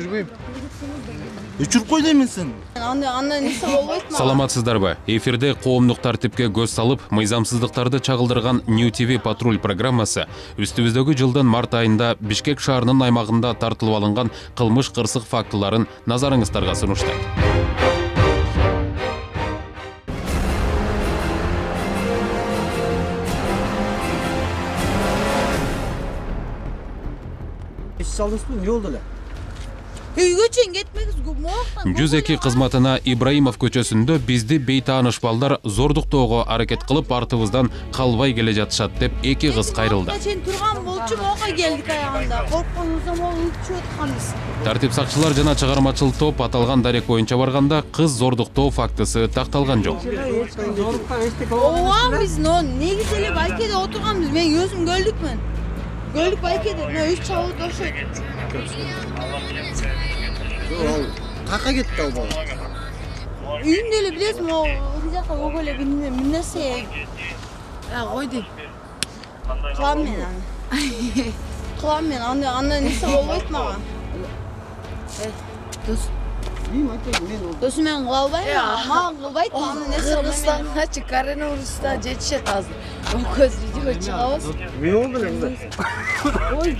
өчүрбөйм. Өчүрүп кой дейминсиң. Анда нерсе болбойт ма? Саламатсыздарбы? Эфирде коомдук тартипке көз салып, мыйзамсыздыктарды чагылдырган New TV патруль программасы үстүбүздөгү жылдын март айында Бишкек шаарынын аймагында тартылып алынган кылмыш кырсык фактыларын назарыңыздарга сунуштайт. Салдыңызбы, не болду эле? Үйгө чейин кетмеңиз, моактан. 102 кызматына Ибраимов көчөсүндө бизди бейтааныш балдар зордуктоого аракет кылып, артыбыздан калбай келе жатышат деп эки кыз кайрылды. Чейин турган болчу, мока келдик аягында. Коркконубуздан могу үчүп атканбыз. Тартип сакчылар жана чыгармачыл топ аталган дарек боюнча барганда кыз зордуктоо фактысы такталган жок. Ооба, биз негизи эле байкеде отурганбыз. Мен өзүм көлдүкмүн. Көлдүк байкеде, мына 3 чабыт ошойт. Кака кетти ал бала? Үйүндө эле билесиң, могу жака ого эле бир нерсе. Кой дейм. Кылам мен аны. Кылам мен, анда нерсе болбойт мага. Дос. Досум мен кыла албайм, мага кылбайт, анда нерсе Кыргызстангачы коронавируста жетишет азыр. Көз видео чыгабыз. Не болду эле? Ой.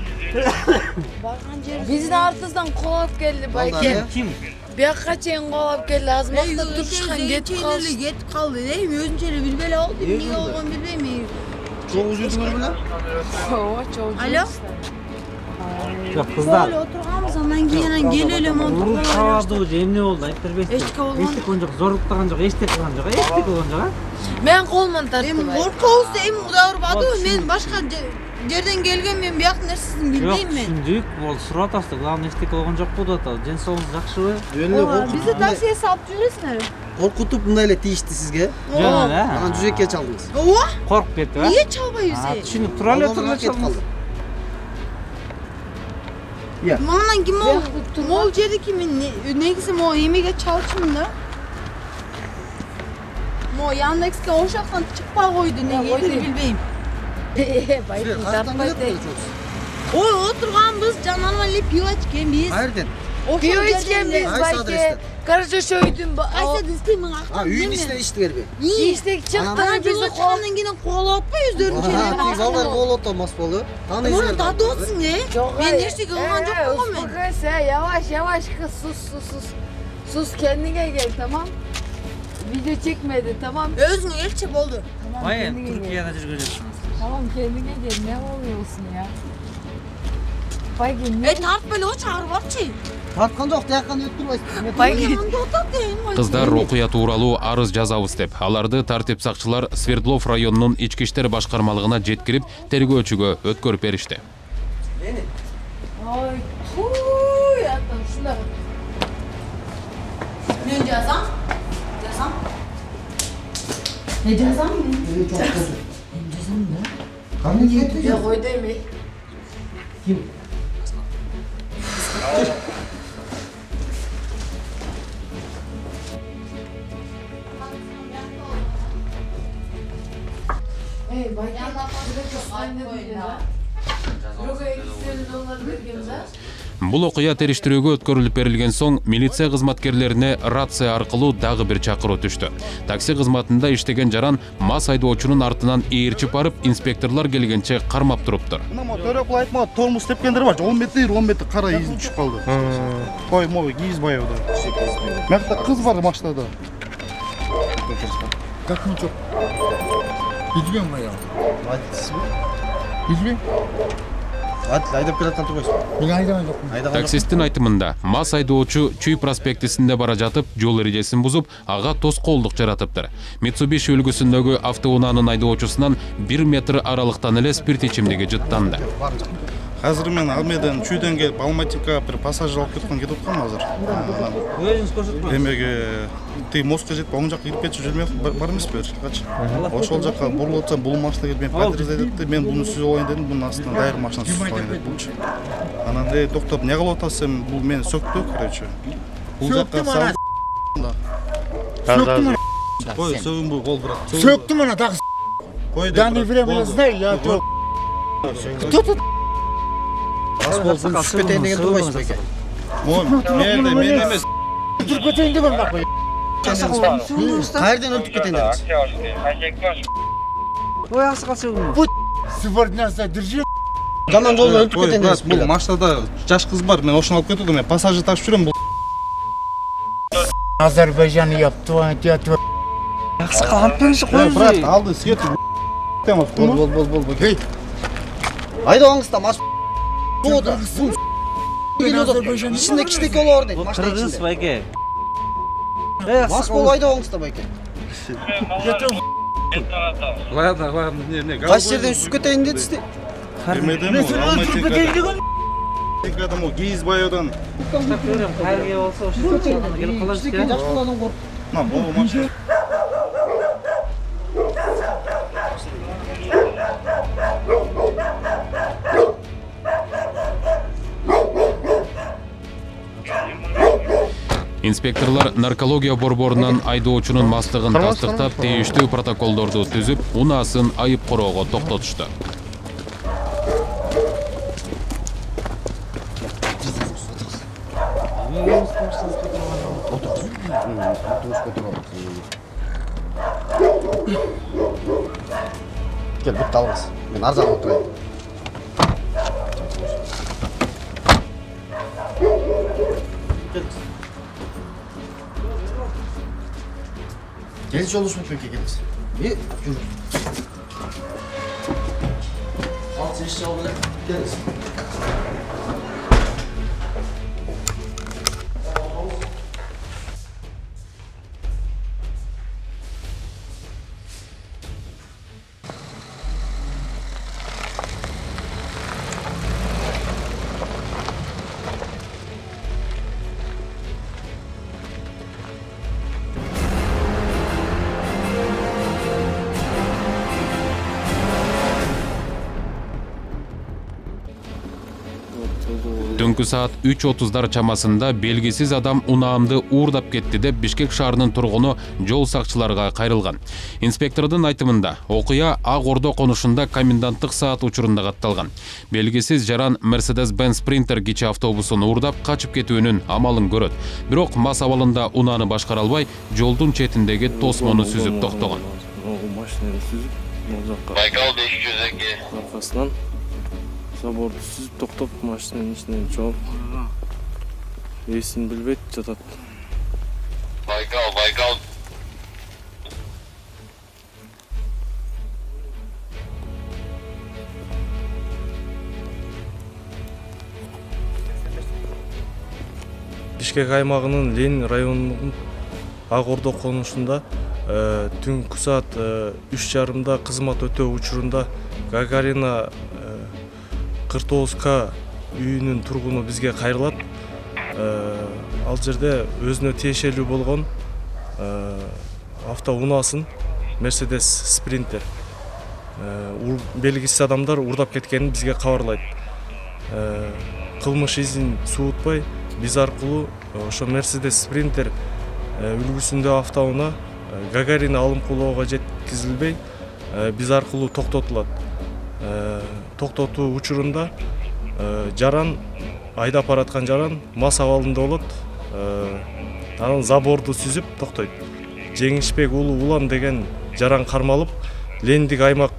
Барган жер. Биздин артыбыздан колоп келди байке. Ким? Бияка чейин колоп келди. Азмакта турушкан кетип калды. Кетип калды. Өзүнчө эле билбей эле болду. Эмне болгонун билбейм. Чогуу жүрдүңөр беле? Ооба, чогуу. Алло. Жок, кыздар. Отурганбыз, андан кийин келип эле монтуп Кабарды же эмне болду айтып бербейсиз? Эчтеке болгон. Эчтеке болгон жок, зорлуктаган жок, эчтеке болгон жок, эчтеке болгон жок, Мен колуман тартып. Эми коркобуз да эми Кудай урбады. Мен башка жерден келген, мен бияктын нерсесин билбейм мен. Түшүндүк, бул сурап атасыз, главный эчтеке болгон жокпу деп атат. Ден соолугуңуз жакшыбы? Бизди таксиге салып жүрөсүңөр. Коркутуп мындай эле тийишти сизге. Жөн эле. Анан жүзөккө чалдыңыз. Ооба. Коркуп кетип, Эмне чалбайбыз? Түшүнүп тура эле турган чалдыңыз. Маңдан ким ол? Могул жерди ким негизи могу эмеге чалчумун да. Могу Яндекске ошактан чыкпай койду, неге билбейм. Байке тартпайт. Ой, отурганбыз, жанагы эле пиво ичкенбиз. Каерден? Пиво ичкенбиз байке. Каражош өйдүн. Кайсы дистемин актан. Үйүн ичинен ичтиңерби? Иштек чыкты. Бизди колунан кийин колоп атпай өздөрүнчө эле. Балдар колоп атамас болду. Муну дадосуң, Мен нерсе кылган жок болгом мен. Успокойся, yavaş kız, sus kendine gel, tamam? Video çekmedi, tamam? Өзүңө келчи болду. Байы, Түркияда жүргөзөсүңүз. Tamam, kendine gel, ne oluyorsun ya? Bayge, ne? Тартпай эле чыгарып барчы. Тарткан жок, тияктан өтүп турбайсыз. Bayge, Кыздар окуя тууралуу арыз жазабыз деп, аларды тартип сакчылар Свердлов районунун ички иштер башкармалыгына жеткирип, тергөөчүгө өткөрүп беришти. Ay, huy, attım şuna. Мен жазам. Ne жазам мен? Жазам да. Кандай кетти? Ya koy demey. Ким? Hey, Bayge, anne böyle ha. Droga $250 bergende. Бул окуя териштирүүгө өткөрүлүп берилген соң, милиция кызматкерлерине рация аркылуу дагы бир чакыруу түштү. Такси кызматында иштеген жаран мас айдоочунун артынан ээрчип барып, инспекторлор келгенче кармап туруптур. Мына төрөкул айтма, тормоз тепкендер бар. 10 метр кара изин түшүп калды. Ой, могу кийиз баягыда. Мынакта кыз бар машинада. Как ничего? Билбейм баягы. Айтсызбы? Билбейм. Айдап келаткан турбайсызбы? Мен айдаган жокмун. Таксисттин айтымында, мас айдоочу Чүй проспектисинде бара жатып, жол эрежесин бузуп, ага тоскоолдук жаратыптыр. Mitsubishi үлгүсүндөгү автоунаанын айдоочусунан 1 метр аралыктан эле спирт ичимдиги жыттанды. Азыр мен Алмайдан Чүйдөн келип Алматикага бир пассажир алып кетип аткам азыр. Өзүңүз көрсөтпөңүз. Демеги тиги мостко жетип оң жакка кирип кетчү жүрмөй бар эмеспи? Качы. Ошол жакка бурулуп атсам, бул машина келип мен подъезд айтты. Мен буну сүзүп алайын дедим, бунун астынан дайыр машина сүзүп алайын деп булчу. Анан токтоп, эмне кылып атасың? Бул мени сөктү, короче. Бул жакка сал. Söktüm Кой, сөгүн бул кол брат. Söktüm ona так. Я не время знаю, я то. Кто тут? Ас болсун, түшүп кетейин деген турбайсыз беке. Men emес. Öldürüp keteyim degen bak. Кайерден өтүп кетейин дедиңиз? Ой, асыга чыгың. Субординация держи. Жаман жолдон өтүп Ой, кетейин брат, дедиңиз. бул машинада жаш кыз бар. Мен ошону алып кетип мен пассажир ташып жүрөм. Бул Azerbaycan yaptı, yaptı. Аксы калып бериши коюңуз. брат, алды свет. Бол. Эй. Айдабаңыз да маш. Буда. İçinde kişideki ola orada. Maçta Кыргыз içinde. байке. Маш бол айдабаңыз да байке. Ладно, не. Кайсы жерден түсүп кетейин дедиз. Демедем о, Öldürüp keteyim degen. Адам о, Кийизбайдан. Тактап көрөм, кайерге болсо ошо чыгып келип калат экен. Жашкаладан корк. Мам, о, машина. Инспекторлар наркология борборунан айдоочунун мастыгын тастыктап, тийиштүү протоколдорду түзүп, унаасын айып короого токтотушту. Gel bitti alыңыз. Мен ар жагына отурайын. Келиңиz жолдошмун келиңиz. Жүр. Ал сен иш жабы эле. Келиңиз. Түнкү саат 3:30 чамасында белгисиз адам унаамды уурдап кетти деп Бишкек шаарынын тургуну жол сакчыларга кайрылган. Инспектордун айтымында, окуя Ак Ордо конушунда коменданттык саат учурунда катталган. Белгисиз жаран Mercedes-Benz Sprinter кичи автобусун уурдап качып кетүүнүн амалын көрөт. Бирок мас абалында унааны башкара албай, жолдун четиндеги тосмону сүзүп токтогон. Машинаны сүзүп, ол жакка Байкал 500-ге аркасынан заборду сүзүп токтоп, машинанын ичинен чогуп, эсин билбейт жатат. Байкал. Бишкек аймагынын Ленин районунун Ак Ордо конушунда түнкү саат 3:30 кызмат өтөө учурунда Гагарина 49К үйүнүн тургуну бизге кайрылат. Ал жерде өзүнө тиешелүү болгон автоунаасын Mercedes Sprinter белгисиз адамдар уурдап кеткенин бизге кабарлайт. Кылмыш изин суутпай, биз аркылуу ошо Mercedes Sprinter үлгүсүндө автоунаа Гагарина алым кулоого жеткизилбей, биз аркылуу токтотулат. Токтотуу учурунда жаран айдап бараткан жаран мас абалында болот. Анан заборду сүзүп токтойт. Жеңишбек уулу Улан деген жаран кармалып, Лендик аймак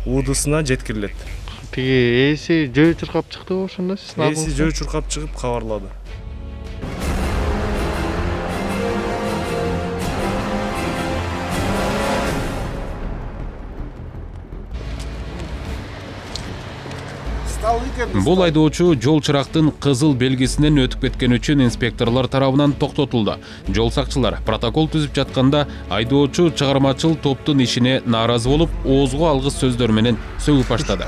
УДСына жеткирилет. Тиги эси жөө чуркап чыктыбы ошондо сиз? Эси жөө чуркап чыгып кабарлады. Бул айдоочу жол чырактын кызыл белгисинен өтүп кеткен үчүн инспекторлор тарабынан токтотулду. Жол сакчылар протокол түзүп жатканда айдоочу чыгармачыл топтун ишине нааразы болуп, оозго алгыс сөздөр менен сөгүп баштады.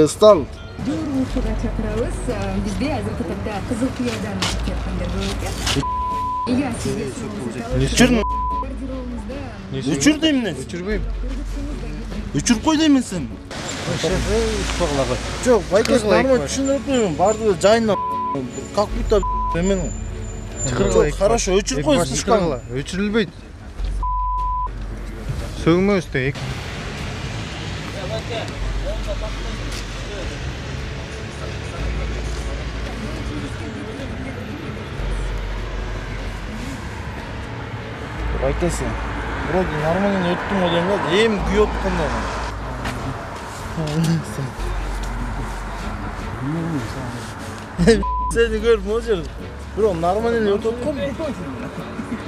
Стан. Ушуга чакырабыз. Бизде азыркы тапта Кызыл Куядан жаткандар көп экен. Эгер сизге Өчүр дейм мен. Өчүрбөйм. Өчүрүп кой деймин сен. Жок, байкес нормально түшүндүрүп коеюн. Барды жайына как будто эмен. Жок, хорошо, өчүрүп кой слишком. Өчүрүлбөйт. Сөгмөстө. Байкесі, вроде нормально өттің ғой деймін да, ем күйіп қандай. Сені көріп ол жер, бро, нормально өтіп қой.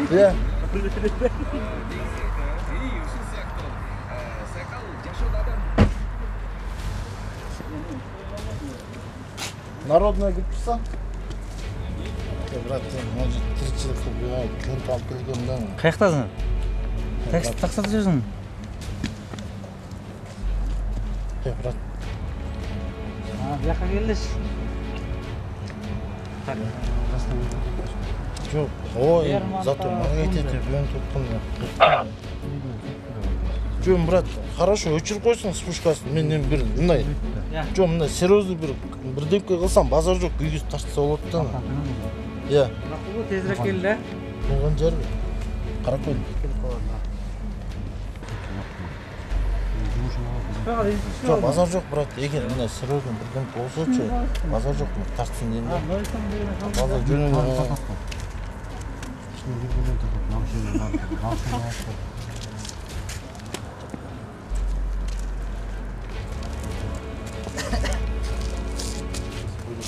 Иә. Народная гипса. Брат, может, тірчілік қылып, көріп алып келгенімді. Қаяқтасың? Тақсат жүрсің? Брат. Бұяққа келдіш. Жоқ, ой, зато маған етеді, бүйін тұтқын. Жоқ, брат, хорошо, өчіріп қойсын спушкасын, менен бір, мұндай. Жоқ, мұндай, серьезный бір демке қылсам, базар жоқ, үйгіз тартса болады да. Иә. Бұл тезірек келді. Болған жер бе? Қаракөл. Жоқ, базар жоқ, брат. Егер мына серьезный бір демке болса че, базар жоқ, тартсын деймін да. Базар жөнін.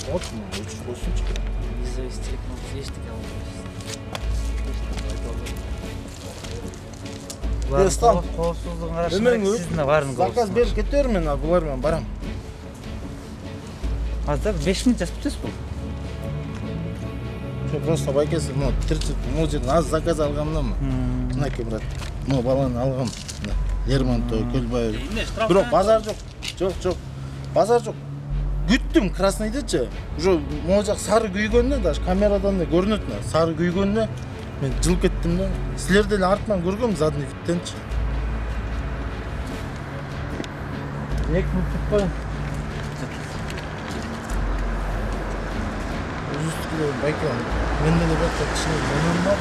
Вот, өчіп қойсын шығыр. Стан, заказ беріп кетер мен, бұлармен барам. Азда 5 минут жасып өтесіз бұл? Просто байкесі, мұл жерден аз заказ алғамда ма? Мынаке, брат, мұл баланы алғам. Лермонтов, Көлбаев. Бірақ базар жоқ, жоқ, базар жоқ. Күттім красныйды че, уже мұл жақ сары күйгенде, даже камерадан да көрінетін, сары күйгенде мен жыл кеттім да. Сілерден артынан көргем задный видтен че. Ек мүттіп қойын. Үздікілер байкем, менде де бәтті кішіне менен бар.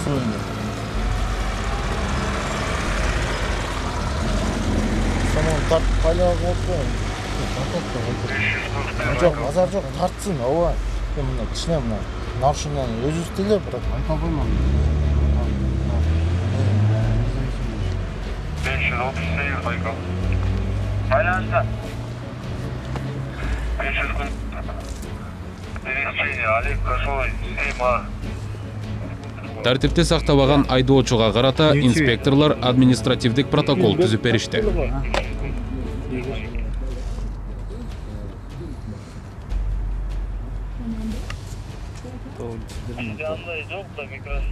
Сойны. Саман тартып қайлағы болып қойын. Жоқ, базар жоқ, тартсын, ова. Мына кішіне мына нарушенияны өзі істелер, бірақ. Айта қоймам. 538 байқа. Байланысты. 500 күн. Пересечение, Олег Кошой, Сейма. Тәртіпті сақтабаған айдоочуға қарата инспекторлар административдік протокол түзіп берішті. Yanında yok da mikros.